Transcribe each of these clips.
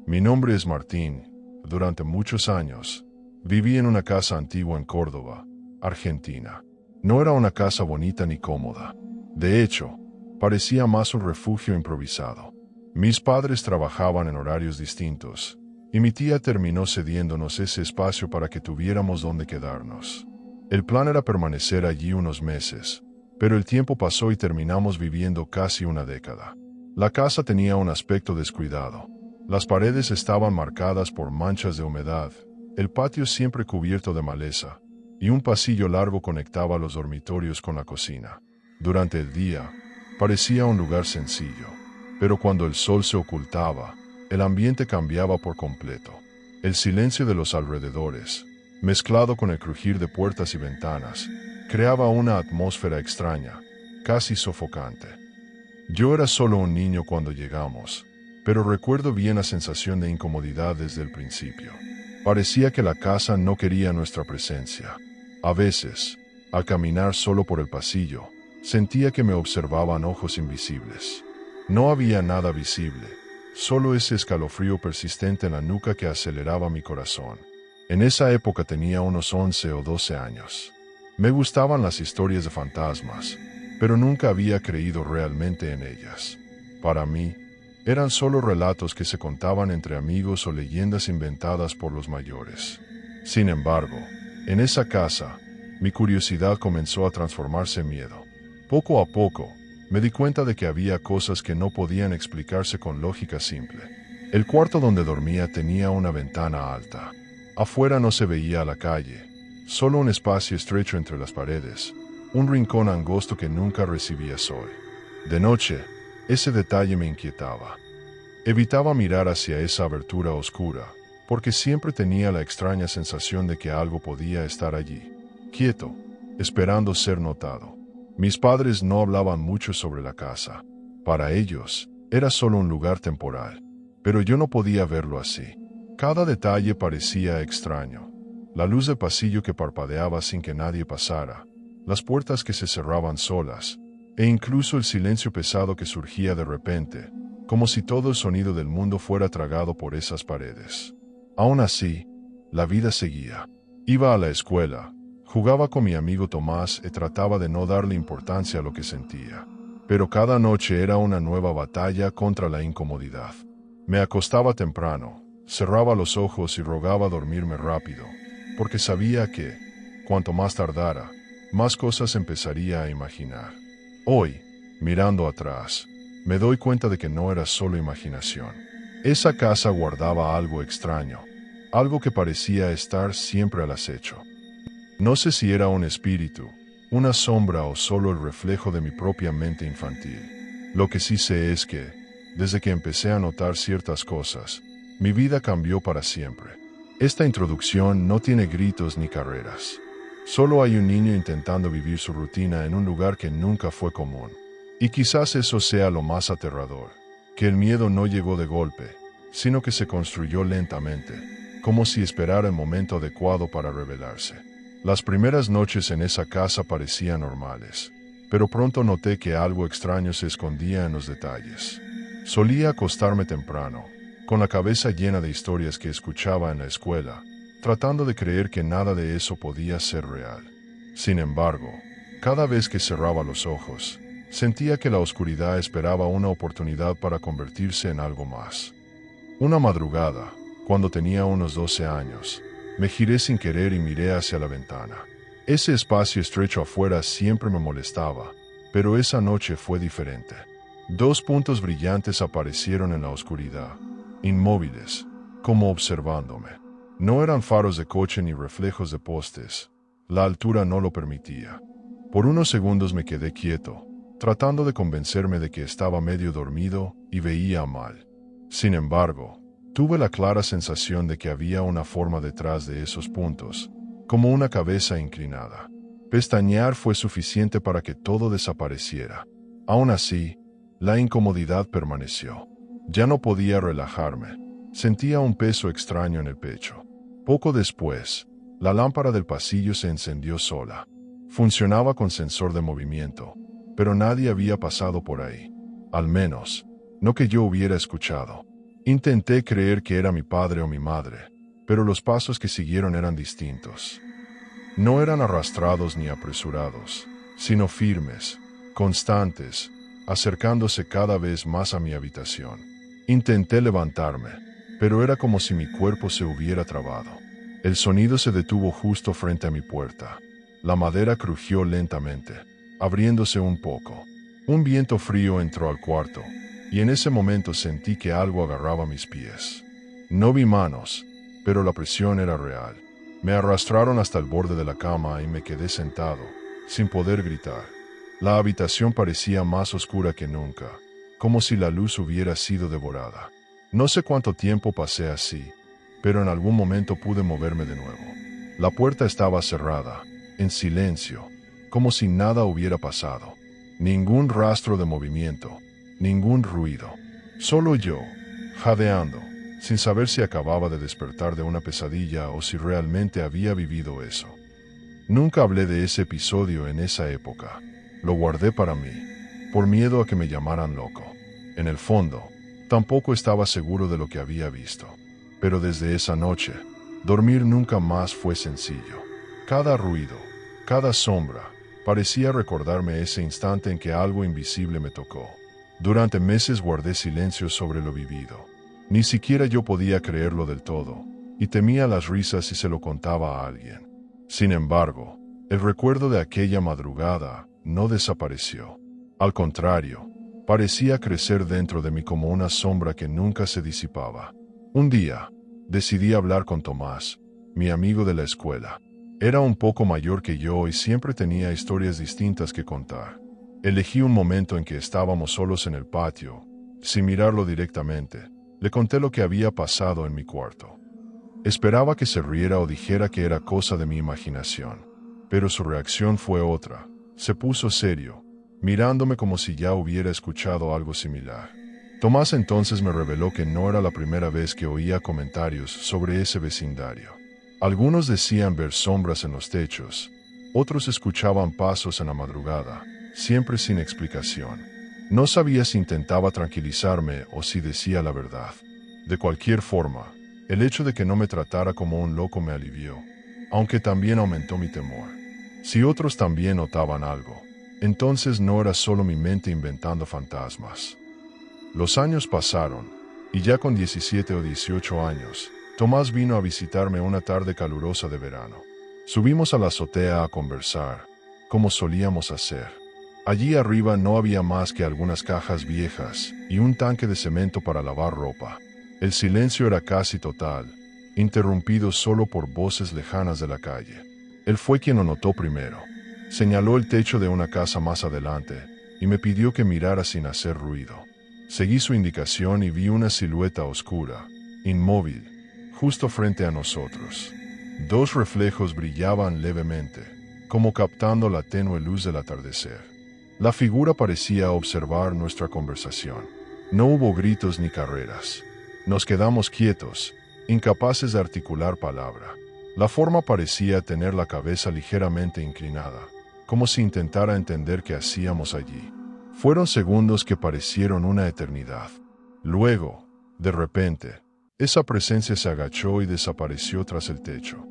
Mi nombre es Martín. Durante muchos años, viví en una casa antigua en Córdoba, Argentina. No era una casa bonita ni cómoda. De hecho, parecía más un refugio improvisado. Mis padres trabajaban en horarios distintos, y mi tía terminó cediéndonos ese espacio para que tuviéramos donde quedarnos. El plan era permanecer allí unos meses, pero el tiempo pasó y terminamos viviendo casi una década. La casa tenía un aspecto descuidado. Las paredes estaban marcadas por manchas de humedad, el patio siempre cubierto de maleza, y un pasillo largo conectaba los dormitorios con la cocina. Durante el día, parecía un lugar sencillo, pero cuando el sol se ocultaba, el ambiente cambiaba por completo. El silencio de los alrededores, mezclado con el crujir de puertas y ventanas, creaba una atmósfera extraña, casi sofocante. Yo era solo un niño cuando llegamos, pero recuerdo bien la sensación de incomodidad desde el principio. Parecía que la casa no quería nuestra presencia. A veces, al caminar solo por el pasillo, sentía que me observaban ojos invisibles. No había nada visible, solo ese escalofrío persistente en la nuca que aceleraba mi corazón. En esa época tenía unos 11 o 12 años. Me gustaban las historias de fantasmas, pero nunca había creído realmente en ellas. Para mí, eran solo relatos que se contaban entre amigos o leyendas inventadas por los mayores. Sin embargo, en esa casa, mi curiosidad comenzó a transformarse en miedo. Poco a poco, me di cuenta de que había cosas que no podían explicarse con lógica simple. El cuarto donde dormía tenía una ventana alta. Afuera no se veía a la calle, solo un espacio estrecho entre las paredes, un rincón angosto que nunca recibía sol. De noche, ese detalle me inquietaba. Evitaba mirar hacia esa abertura oscura, porque siempre tenía la extraña sensación de que algo podía estar allí, quieto, esperando ser notado. Mis padres no hablaban mucho sobre la casa. Para ellos, era solo un lugar temporal, pero yo no podía verlo así. Cada detalle parecía extraño. La luz del pasillo que parpadeaba sin que nadie pasara, las puertas que se cerraban solas, e incluso el silencio pesado que surgía de repente, como si todo el sonido del mundo fuera tragado por esas paredes. Aún así, la vida seguía. Iba a la escuela, jugaba con mi amigo Tomás y trataba de no darle importancia a lo que sentía. Pero cada noche era una nueva batalla contra la incomodidad. Me acostaba temprano, cerraba los ojos y rogaba dormirme rápido, porque sabía que, cuanto más tardara, más cosas empezaría a imaginar. Hoy, mirando atrás, me doy cuenta de que no era solo imaginación. Esa casa guardaba algo extraño, algo que parecía estar siempre al acecho. No sé si era un espíritu, una sombra o solo el reflejo de mi propia mente infantil. Lo que sí sé es que, desde que empecé a notar ciertas cosas, mi vida cambió para siempre. Esta introducción no tiene gritos ni carreras. Solo hay un niño intentando vivir su rutina en un lugar que nunca fue común. Y quizás eso sea lo más aterrador, que el miedo no llegó de golpe, sino que se construyó lentamente, como si esperara el momento adecuado para revelarse. Las primeras noches en esa casa parecían normales, pero pronto noté que algo extraño se escondía en los detalles. Solía acostarme temprano, con la cabeza llena de historias que escuchaba en la escuela, tratando de creer que nada de eso podía ser real. Sin embargo, cada vez que cerraba los ojos, sentía que la oscuridad esperaba una oportunidad para convertirse en algo más. Una madrugada, cuando tenía unos 12 años, me giré sin querer y miré hacia la ventana. Ese espacio estrecho afuera siempre me molestaba, pero esa noche fue diferente. Dos puntos brillantes aparecieron en la oscuridad, inmóviles, como observándome. No eran faros de coche ni reflejos de postes. La altura no lo permitía. Por unos segundos me quedé quieto, tratando de convencerme de que estaba medio dormido y veía mal. Sin embargo, tuve la clara sensación de que había una forma detrás de esos puntos, como una cabeza inclinada. Pestañear fue suficiente para que todo desapareciera. Aún así, la incomodidad permaneció. Ya no podía relajarme. Sentía un peso extraño en el pecho. Poco después, la lámpara del pasillo se encendió sola. Funcionaba con sensor de movimiento, pero nadie había pasado por ahí. Al menos, no que yo hubiera escuchado. Intenté creer que era mi padre o mi madre, pero los pasos que siguieron eran distintos. No eran arrastrados ni apresurados, sino firmes, constantes, acercándose cada vez más a mi habitación. Intenté levantarme, pero era como si mi cuerpo se hubiera trabado. El sonido se detuvo justo frente a mi puerta. La madera crujió lentamente, abriéndose un poco. Un viento frío entró al cuarto, y en ese momento sentí que algo agarraba mis pies. No vi manos, pero la presión era real. Me arrastraron hasta el borde de la cama y me quedé sentado, sin poder gritar. La habitación parecía más oscura que nunca, como si la luz hubiera sido devorada. No sé cuánto tiempo pasé así, pero en algún momento pude moverme de nuevo. La puerta estaba cerrada, en silencio, como si nada hubiera pasado. Ningún rastro de movimiento, ningún ruido. Solo yo, jadeando, sin saber si acababa de despertar de una pesadilla o si realmente había vivido eso. Nunca hablé de ese episodio en esa época. Lo guardé para mí, por miedo a que me llamaran loco. En el fondo, tampoco estaba seguro de lo que había visto. Pero desde esa noche, dormir nunca más fue sencillo. Cada ruido, cada sombra, parecía recordarme ese instante en que algo invisible me tocó. Durante meses guardé silencio sobre lo vivido. Ni siquiera yo podía creerlo del todo, y temía las risas si se lo contaba a alguien. Sin embargo, el recuerdo de aquella madrugada no desapareció. Al contrario, parecía crecer dentro de mí como una sombra que nunca se disipaba. Un día, decidí hablar con Tomás, mi amigo de la escuela. Era un poco mayor que yo y siempre tenía historias distintas que contar. Elegí un momento en que estábamos solos en el patio. Sin mirarlo directamente, le conté lo que había pasado en mi cuarto. Esperaba que se riera o dijera que era cosa de mi imaginación, pero su reacción fue otra. Se puso serio, mirándome como si ya hubiera escuchado algo similar. Tomás entonces me reveló que no era la primera vez que oía comentarios sobre ese vecindario. Algunos decían ver sombras en los techos, otros escuchaban pasos en la madrugada, siempre sin explicación. No sabía si intentaba tranquilizarme o si decía la verdad. De cualquier forma, el hecho de que no me tratara como un loco me alivió, aunque también aumentó mi temor. Si otros también notaban algo, entonces no era solo mi mente inventando fantasmas. Los años pasaron, y ya con 17 o 18 años, Tomás vino a visitarme una tarde calurosa de verano. Subimos a la azotea a conversar, como solíamos hacer. Allí arriba no había más que algunas cajas viejas y un tanque de cemento para lavar ropa. El silencio era casi total, interrumpido solo por voces lejanas de la calle. Él fue quien lo notó primero. Señaló el techo de una casa más adelante y me pidió que mirara sin hacer ruido. Seguí su indicación y vi una silueta oscura, inmóvil, justo frente a nosotros. Dos reflejos brillaban levemente, como captando la tenue luz del atardecer. La figura parecía observar nuestra conversación. No hubo gritos ni carreras. Nos quedamos quietos, incapaces de articular palabra. La forma parecía tener la cabeza ligeramente inclinada, como si intentara entender qué hacíamos allí. Fueron segundos que parecieron una eternidad. Luego, de repente, esa presencia se agachó y desapareció tras el techo.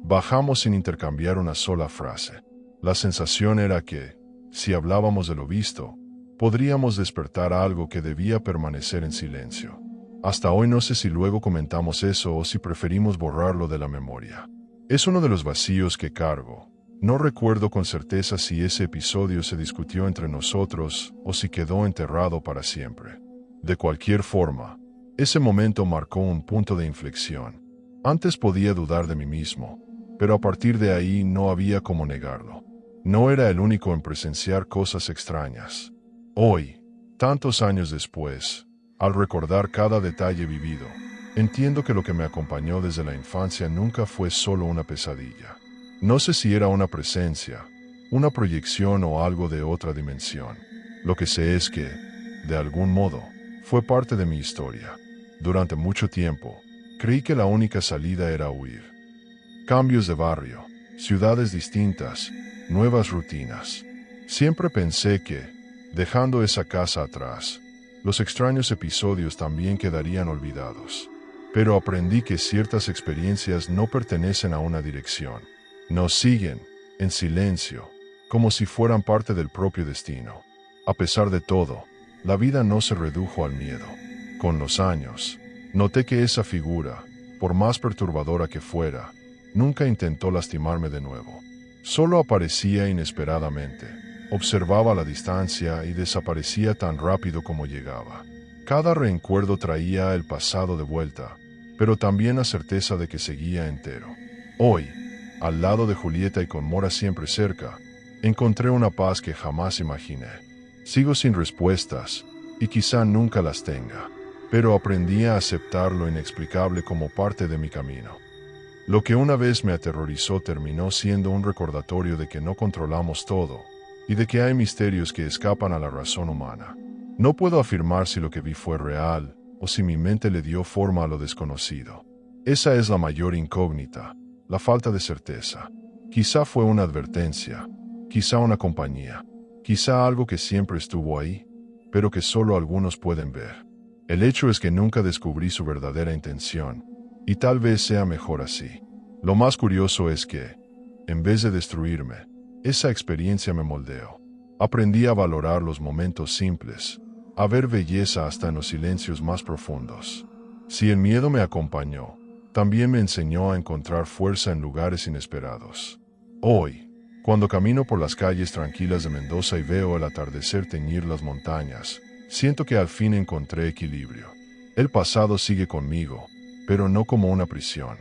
Bajamos sin intercambiar una sola frase. La sensación era que, si hablábamos de lo visto, podríamos despertar algo que debía permanecer en silencio. Hasta hoy no sé si luego comentamos eso o si preferimos borrarlo de la memoria. Es uno de los vacíos que cargo. No recuerdo con certeza si ese episodio se discutió entre nosotros o si quedó enterrado para siempre. De cualquier forma, ese momento marcó un punto de inflexión. Antes podía dudar de mí mismo, pero a partir de ahí no había cómo negarlo. No era el único en presenciar cosas extrañas. Hoy, tantos años después, al recordar cada detalle vivido, entiendo que lo que me acompañó desde la infancia nunca fue solo una pesadilla. No sé si era una presencia, una proyección o algo de otra dimensión. Lo que sé es que, de algún modo, fue parte de mi historia. Durante mucho tiempo, creí que la única salida era huir. Cambios de barrio, ciudades distintas, nuevas rutinas. Siempre pensé que, dejando esa casa atrás, los extraños episodios también quedarían olvidados. Pero aprendí que ciertas experiencias no pertenecen a una dirección. Nos siguen, en silencio, como si fueran parte del propio destino. A pesar de todo, la vida no se redujo al miedo. Con los años, noté que esa figura, por más perturbadora que fuera, nunca intentó lastimarme de nuevo. Solo aparecía inesperadamente, observaba la distancia y desaparecía tan rápido como llegaba. Cada recuerdo traía el pasado de vuelta, pero también la certeza de que seguía entero. Hoy, al lado de Julieta y con Mora siempre cerca, encontré una paz que jamás imaginé. Sigo sin respuestas, y quizá nunca las tenga, pero aprendí a aceptar lo inexplicable como parte de mi camino. Lo que una vez me aterrorizó terminó siendo un recordatorio de que no controlamos todo, y de que hay misterios que escapan a la razón humana. No puedo afirmar si lo que vi fue real, o si mi mente le dio forma a lo desconocido. Esa es la mayor incógnita, la falta de certeza. Quizá fue una advertencia, quizá una compañía, quizá algo que siempre estuvo ahí, pero que solo algunos pueden ver. El hecho es que nunca descubrí su verdadera intención, y tal vez sea mejor así. Lo más curioso es que, en vez de destruirme, esa experiencia me moldeó. Aprendí a valorar los momentos simples, a ver belleza hasta en los silencios más profundos. Si el miedo me acompañó, también me enseñó a encontrar fuerza en lugares inesperados. Hoy, cuando camino por las calles tranquilas de Mendoza y veo el atardecer teñir las montañas, siento que al fin encontré equilibrio. El pasado sigue conmigo, pero no como una prisión.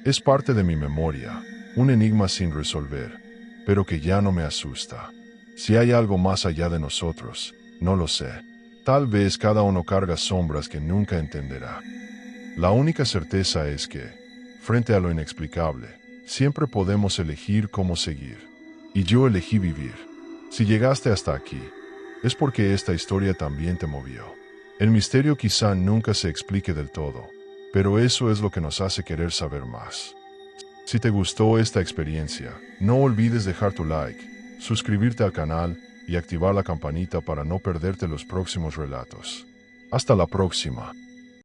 Es parte de mi memoria, un enigma sin resolver, pero que ya no me asusta. Si hay algo más allá de nosotros, no lo sé. Tal vez cada uno carga sombras que nunca entenderá. La única certeza es que, frente a lo inexplicable, siempre podemos elegir cómo seguir. Y yo elegí vivir. Si llegaste hasta aquí, es porque esta historia también te movió. El misterio quizá nunca se explique del todo, pero eso es lo que nos hace querer saber más. Si te gustó esta experiencia, no olvides dejar tu like, suscribirte al canal y activar la campanita para no perderte los próximos relatos. Hasta la próxima.